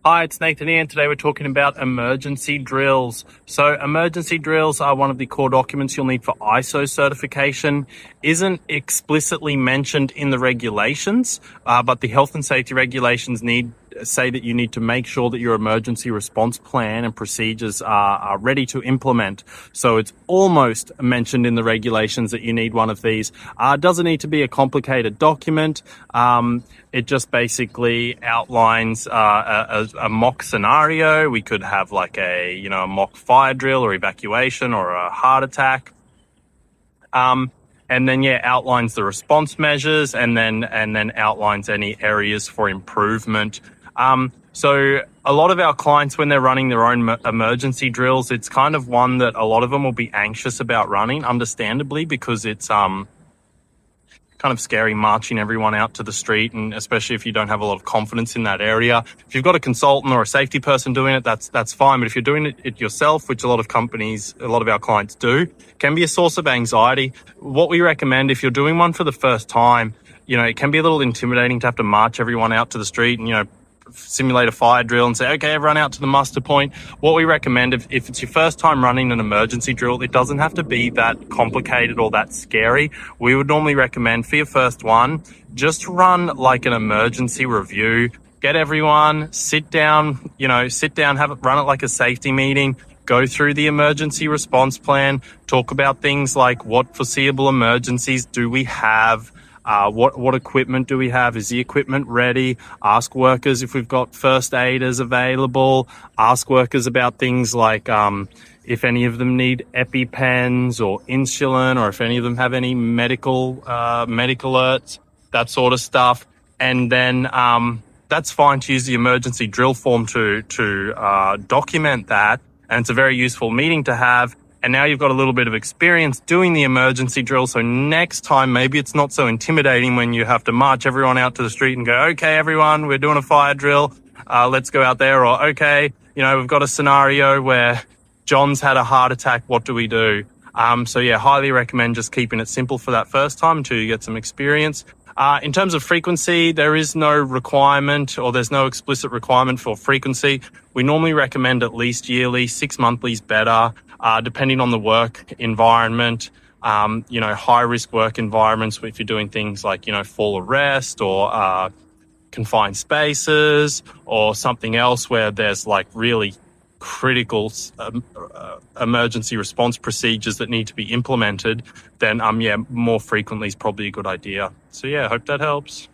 Hi, it's Nathan here, and today we're talking about emergency drills. So emergency drills are one of the core documents you'll need for ISO certification. Isn't explicitly mentioned in the regulations, but the health and safety regulations say that you need to make sure that your emergency response plan and procedures are ready to implement. So it's almost mentioned in the regulations that you need one of these. It doesn't need to be a complicated document. It just basically outlines a mock scenario. We could have like a mock fire drill or evacuation or a heart attack. And then outlines the response measures and then outlines any areas for improvement. So a lot of our clients, when they're running their own emergency drills, it's kind of one that a lot of them will be anxious about running, understandably, because it's kind of scary marching everyone out to the street, and especially if you don't have a lot of confidence in that area. If you've got a consultant or a safety person doing it, that's fine. But if you're doing it yourself, which a lot of our clients do, can be a source of anxiety. What we recommend, if you're doing one for the first time, it can be a little intimidating to have to march everyone out to the street and, simulate a fire drill and say, okay, everyone out to the muster point. What we recommend, if it's your first time running an emergency drill, it doesn't have to be that complicated or that scary. We would normally recommend for your first one, just run like an emergency review. Get everyone, sit down, run it like a safety meeting. Go through the emergency response plan, talk about things like what foreseeable emergencies do we have, what equipment do we have? Is the equipment ready? Ask workers if we've got first aiders available. Ask workers about things like if any of them need EpiPens or insulin, or if any of them have any medical alerts, that sort of stuff. And then that's fine to use the emergency drill form to document that. And it's a very useful meeting to have. And now you've got a little bit of experience doing the emergency drill. So next time, maybe it's not so intimidating when you have to march everyone out to the street and go, okay, everyone, we're doing a fire drill. Let's go out there. Or, okay, we've got a scenario where John's had a heart attack. What do we do? Highly recommend just keeping it simple for that first time until you get some experience. In terms of frequency, there is no requirement, or there's no explicit requirement for frequency. We normally recommend at least yearly. 6 monthly is better, depending on the work environment. High risk work environments, if you're doing things like, fall arrest or confined spaces, or something else where there's like really critical emergency response procedures that need to be implemented, then more frequently is probably a good idea. So hope that helps.